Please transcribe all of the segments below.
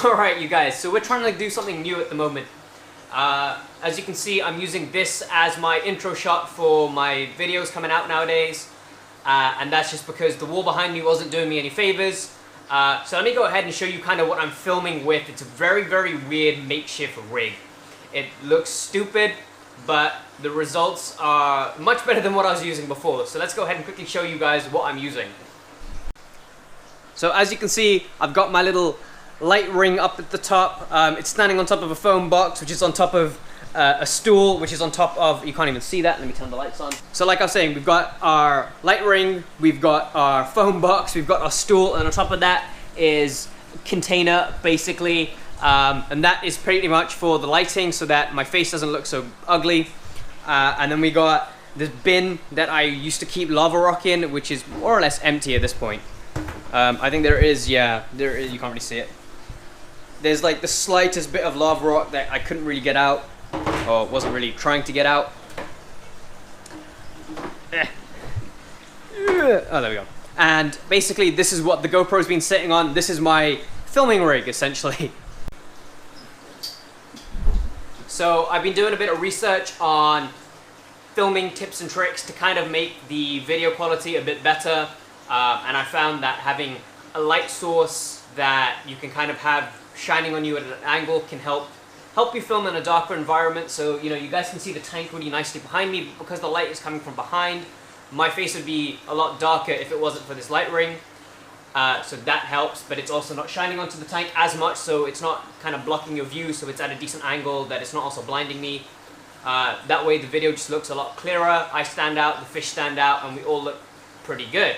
Alright you guys, so we're trying to do something new at the moment. As you can see, I'm using this as my intro shot for my videos coming out nowadays. And that's just because the wall behind me wasn't doing me any favors. So let me go ahead and show you kind of what I'm filming with. It's a very, very weird makeshift rig. It looks stupid, but the results are much better than what I was using before. So let's go ahead and quickly show you guys what I'm using. So as you can see, I've got my little light ring up at the top. It's standing on top of a foam box, which is on top of a stool, which is on top of, you can't even see that, let me turn the lights on. So like I was saying, we've got our light ring, we've got our foam box, we've got our stool, and on top of that is a container, basically. And that is pretty much for the lighting so that my face doesn't look so ugly. And then we got this bin that I used to keep lava rock in, which is more or less empty at this point. I think there is, yeah, there is, you can't really see it. There's like the slightest bit of lava rock that I couldn't really get out, or wasn't really trying to get out. Oh, there we go. And basically this is what the GoPro's been sitting on. This is my filming rig, essentially. So I've been doing a bit of research on filming tips and tricks to kind of make the video quality a bit better. And I found that having a light source that you can kind of have shining on you at an angle can help you film in a darker environment. So, you know, you guys can see the tank really nicely behind me, but because the light is coming from behind, my face would be a lot darker if it wasn't for this light ring. So that helps, but it's also not shining onto the tank as much, so it's not kind of blocking your view, so it's at a decent angle that it's not also blinding me. That way the video just looks a lot clearer. I stand out, the fish stand out, and we all look pretty good.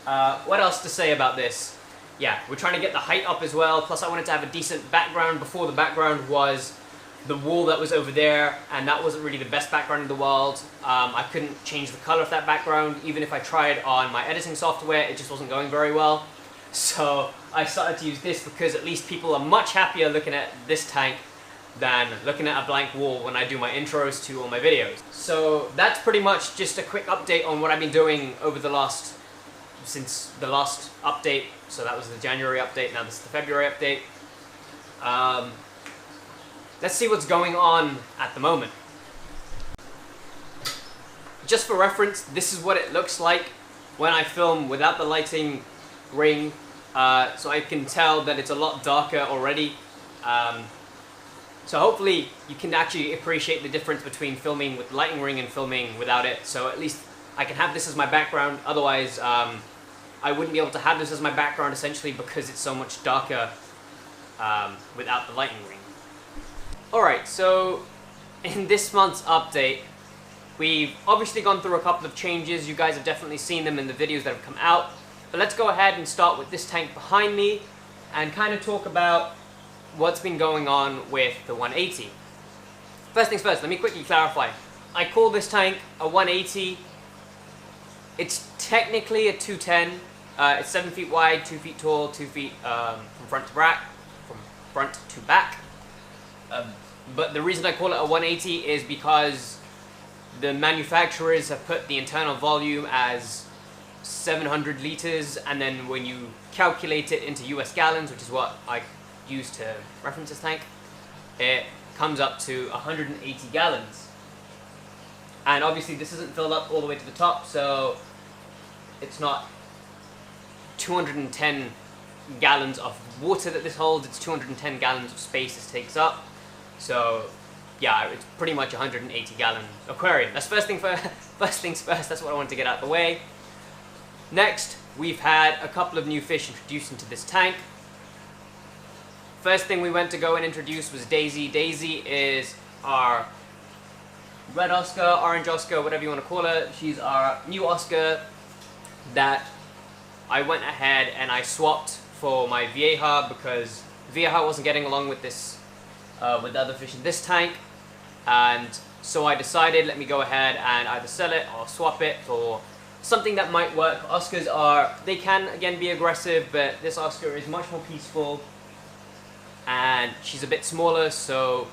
What else to say about this? Yeah, we're trying to get the height up as well, plus I wanted to have a decent background. Before, the background was the wall that was over there, and that wasn't really the best background in the world. I couldn't change the color of that background. Even if I tried on my editing software, it just wasn't going very well. So I started to use this because at least people are much happier looking at this tank than looking at a blank wall when I do my intros to all my videos. So that's pretty much just a quick update on what I've been doing over since the last update. So that was the January update, now this is the February update. Let's see what's going on at the moment. Just for reference, this is what it looks like when I film without the lighting ring. So I can tell that it's a lot darker already. So hopefully you can actually appreciate the difference between filming with the lighting ring and filming without it. So at least I can have this as my background. Otherwise, I wouldn't be able to have this as my background essentially because it's so much darker without the lighting ring. Alright, so in this month's update, we've obviously gone through a couple of changes. You guys have definitely seen them in the videos that have come out. But let's go ahead and start with this tank behind me and kind of talk about what's been going on with the 180. First things first, let me quickly clarify. I call this tank a 180. It's technically a 210. It's 7 feet wide, 2 feet tall, 2 feet from front to back. But the reason I call it a 180 is because the manufacturers have put the internal volume as 700 liters, and then when you calculate it into US gallons, which is what I use to reference this tank, it comes up to 180 gallons. And obviously this isn't filled up all the way to the top, so it's not 210 gallons of water that this holds, it's 210 gallons of space this takes up. So yeah, it's pretty much a 180 gallon aquarium. That's first things first, that's what I wanted to get out of the way. Next, we've had a couple of new fish introduced into this tank. First thing we went to go and introduce was Daisy. Daisy is our red Oscar, orange Oscar, whatever you want to call her. She's our new Oscar that I went ahead and I swapped for my Vieja because Vieja wasn't getting along with this with the other fish in this tank, and so I decided, let me go ahead and either sell it or swap it for something that might work. Oscars they can again be aggressive, but this Oscar is much more peaceful and she's a bit smaller, so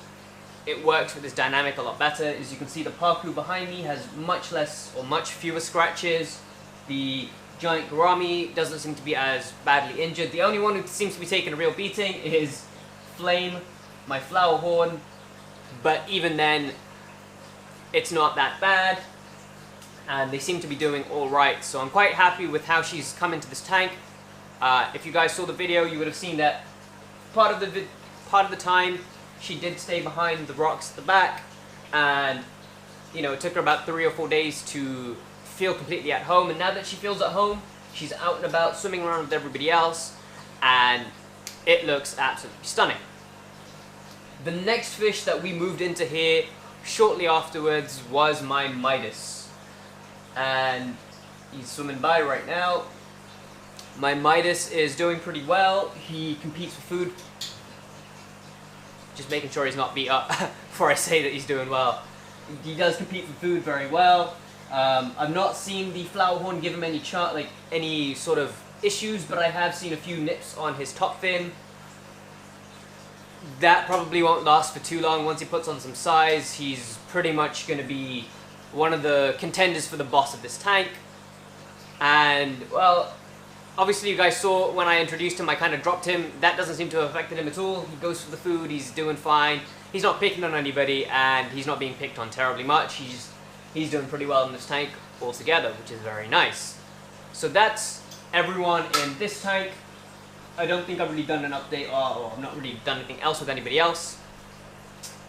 it works with this dynamic a lot better. As you can see, the Pacu behind me has much less or much fewer scratches. The giant gourami doesn't seem to be as badly injured. The only one who seems to be taking a real beating is Flame, my Flowerhorn, but even then, it's not that bad, and they seem to be doing alright, so I'm quite happy with how she's come into this tank. If you guys saw the video, you would have seen that part of the time she did stay behind the rocks at the back, and you know, it took her about 3 or 4 days to feel completely at home, and now that she feels at home, she's out and about swimming around with everybody else, and it looks absolutely stunning. The next fish that we moved into here shortly afterwards was my Midas, and he's swimming by right now. My Midas is doing pretty well. He competes for food. Just making sure he's not beat up before I say that he's doing well. He does compete for food very well. I've not seen the Flowerhorn give him any sort of issues, but I have seen a few nips on his top fin. That probably won't last for too long. Once he puts on some size, he's pretty much going to be one of the contenders for the boss of this tank. And, well, obviously you guys saw when I introduced him, I kind of dropped him. That doesn't seem to have affected him at all. He goes for the food, he's doing fine. He's not picking on anybody, and he's not being picked on terribly much. He's doing pretty well in this tank altogether, which is very nice. So that's everyone in this tank. I don't think I've really done an update, or I've not really done anything else with anybody else.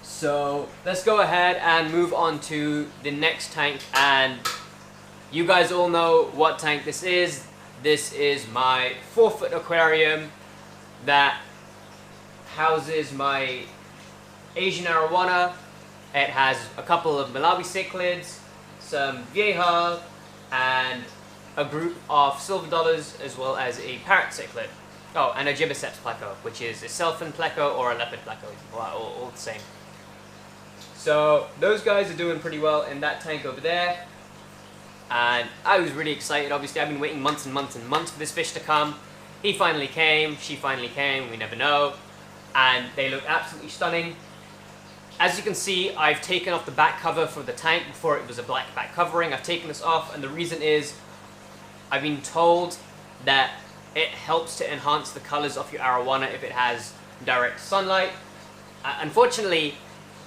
So let's go ahead and move on to the next tank, and you guys all know what tank this is. This is my Forefoot Aquarium that houses my Asian Arowana. It has a couple of Malawi Cichlids, some Vieja, and a group of silver dollars, as well as a Parrot Cichlid. Oh, and a Giraffe Pleco, which is a Sailfin Pleco or a Leopard Pleco, all the same. So those guys are doing pretty well in that tank over there. And I was really excited. Obviously, I've been waiting months and months and months for this fish to come. He finally came, she finally came, we never know. And they look absolutely stunning. As you can see, I've taken off the back cover for the tank. Before it was a black back covering. I've taken this off, and the reason is I've been told that it helps to enhance the colors of your arowana if it has direct sunlight. Unfortunately,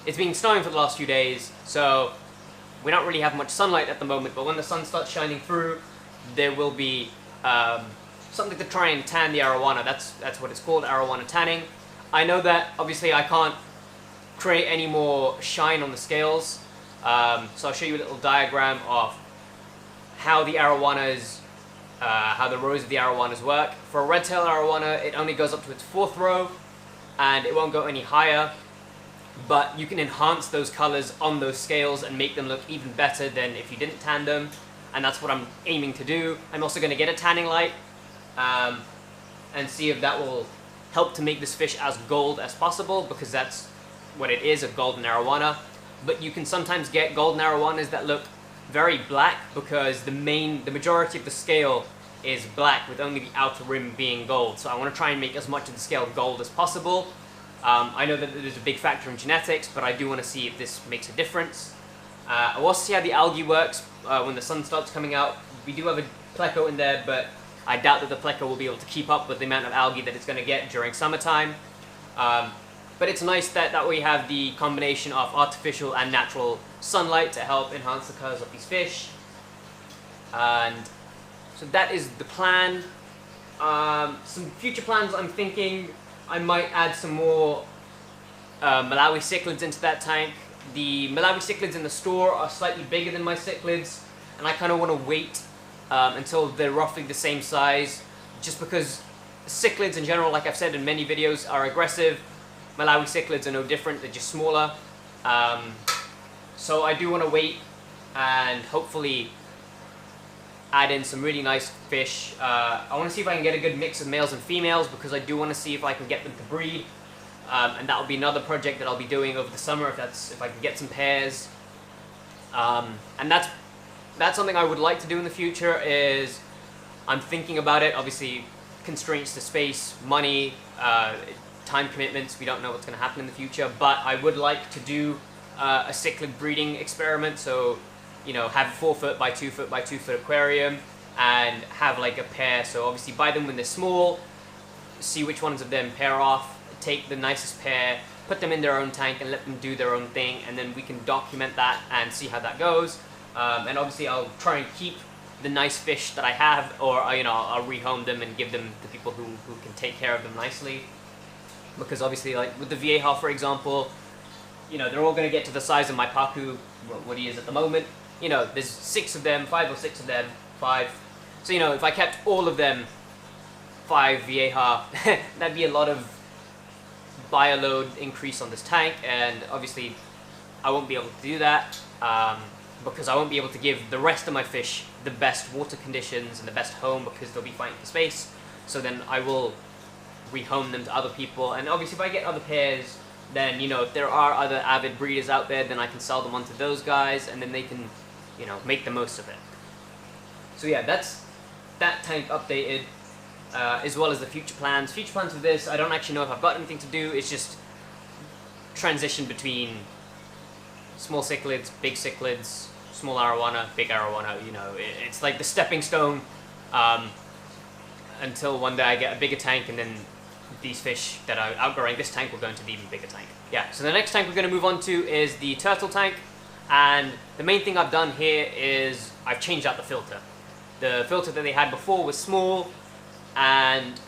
it's been snowing for the last few days, so we don't really have much sunlight at the moment, but when the sun starts shining through, there will be something to try and tan the arowana. That's what it's called, arowana tanning. I know that obviously I can't create any more shine on the scales, so I'll show you a little diagram of how the arowanas, how the rows of the arowanas work. For a red-tailed arowana, it only goes up to its 4th row, and it won't go any higher. But you can enhance those colors on those scales and make them look even better than if you didn't tan them, and that's what I'm aiming to do. I'm also going to get a tanning light and see if that will help to make this fish as gold as possible, because that's what it is, a golden arowana. But you can sometimes get golden arowanas that look very black because the majority of the scale is black with only the outer rim being gold. So I want to try and make as much of the scale gold as possible. I know that there's a big factor in genetics, but I do want to see if this makes a difference. I will also see how the algae works when the sun starts coming out. We do have a Pleco in there, but I doubt that the Pleco will be able to keep up with the amount of algae that it's going to get during summertime. But it's nice that we have the combination of artificial and natural sunlight to help enhance the colors of these fish. And so that is the plan. Some future plans, I'm thinking I might add some more Malawi Cichlids into that tank. The Malawi Cichlids in the store are slightly bigger than my Cichlids, and I kind of want to wait until they're roughly the same size, just because Cichlids in general, like I've said in many videos, are aggressive. Malawi Cichlids are no different, they're just smaller. So I do want to wait and hopefully add in some really nice fish. I want to see if I can get a good mix of males and females, because I do want to see if I can get them to breed. And that will be another project that I'll be doing over the summer, if I can get some pairs. And that's something I would like to do in the future. Is I'm thinking about it. Obviously, constraints to space, money, time commitments. We don't know what's going to happen in the future, but I would like to do a cichlid breeding experiment. So, you know, have a 4 foot by 2 foot by 2 foot aquarium, and have like a pair. So obviously buy them when they're small, see which ones of them pair off, take the nicest pair, put them in their own tank and let them do their own thing, and then we can document that and see how that goes. And obviously I'll try and keep the nice fish that I have, or I'll rehome them and give them to people who can take care of them nicely. Because obviously, like with the Vieja, for example, they're all going to get to the size of my Pacu, what he is at the moment. There's 6 of them, 5 or 6 of them, 5. So if I kept all of them 5 Vieja, that'd be a lot of bioload increase on this tank, and obviously I won't be able to do that because I won't be able to give the rest of my fish the best water conditions and the best home, because they'll be fighting for space. So then I will rehome them to other people, and obviously if I get other pairs, then if there are other avid breeders out there, then I can sell them on to those guys, and then they can make the most of it. So yeah, that's that tank updated, as well as the future plans. Future plans for this, I don't actually know if I've got anything to do. It's just transition between small cichlids, big cichlids, small arowana, big arowana. It's like the stepping stone until one day I get a bigger tank, and then these fish that are outgrowing this tank will go into the even bigger tank. Yeah, so the next tank we're going to move on to is the turtle tank, and the main thing I've done here is I've changed out the filter. The filter that they had before was small, and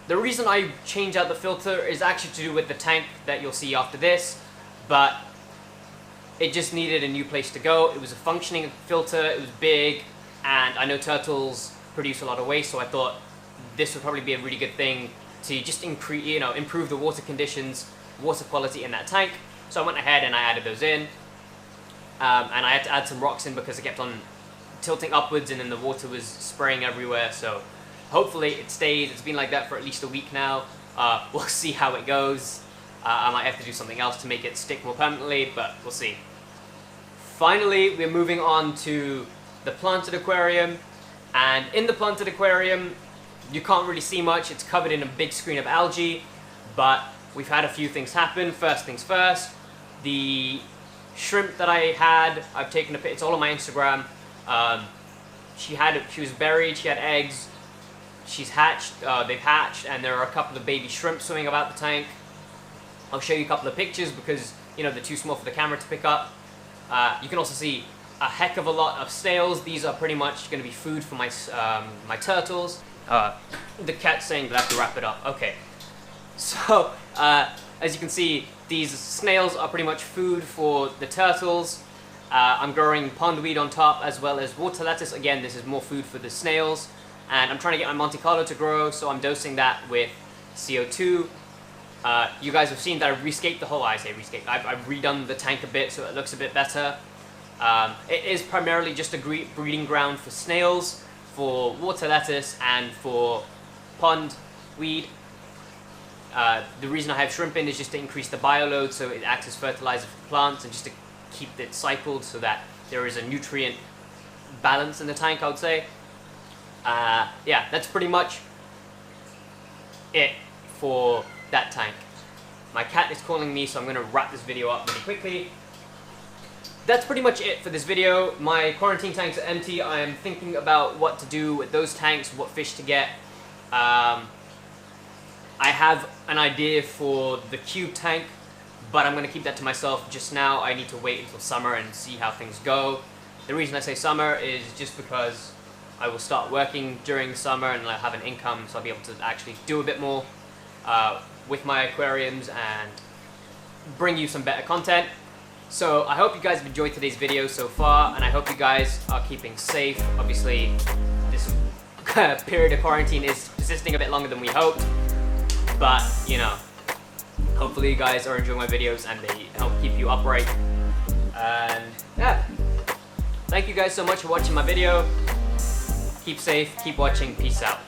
the reason I changed out the filter is actually to do with the tank that you'll see after this, but it just needed a new place to go. It was a functioning filter, it was big, and I know turtles produce a lot of waste, so I thought this would probably be a really good thing to just improve the water conditions, water quality in that tank. So I went ahead and I added those in, and I had to add some rocks in because it kept on tilting upwards and then the water was spraying everywhere. So hopefully it stays. It's been like that for at least a week now. We'll see how it goes. I might have to do something else to make it stick more permanently, but we'll see. Finally, we're moving on to the planted aquarium, and in the planted aquarium you can't really see much. It's covered in a big screen of algae, but we've had a few things happen. First things first, the shrimp that I had, I've taken a picture, it's all on my Instagram. She was buried, she had eggs, she's hatched, they've hatched, and there are a couple of baby shrimp swimming about the tank. I'll show you a couple of pictures because, they're too small for the camera to pick up. You can also see a heck of a lot of snails. These are pretty much going to be food for my, my turtles. The cat's saying that I have to wrap it up. Okay. So, as you can see, these snails are pretty much food for the turtles. I'm growing pondweed on top as well as water lettuce. Again, this is more food for the snails. And I'm trying to get my Monte Carlo to grow, so I'm dosing that with CO2. You guys have seen that I've rescaped the whole, I've redone the tank a bit so it looks a bit better. It is primarily just a breeding ground for snails, for water lettuce, and for pondweed. The reason I have shrimp in is just to increase the bioload, so it acts as fertilizer for plants, and just to keep it cycled so that there is a nutrient balance in the tank, I would say. Yeah, that's pretty much it for that tank. My cat is calling me, so I'm going to wrap this video up really quickly. That's pretty much it for this video. My quarantine tanks are empty. I am thinking about what to do with those tanks, what fish to get. I have an idea for the cube tank, but I'm going to keep that to myself just now. I need to wait until summer and see how things go. The reason I say summer is just because I will start working during the summer and I'll have an income, so I'll be able to actually do a bit more with my aquariums and bring you some better content. So I hope you guys have enjoyed today's video so far, and I hope you guys are keeping safe. Obviously, this period of quarantine is persisting a bit longer than we hoped, but hopefully you guys are enjoying my videos and they help keep you upright. And yeah, thank you guys so much for watching my video. Keep safe, keep watching, peace out.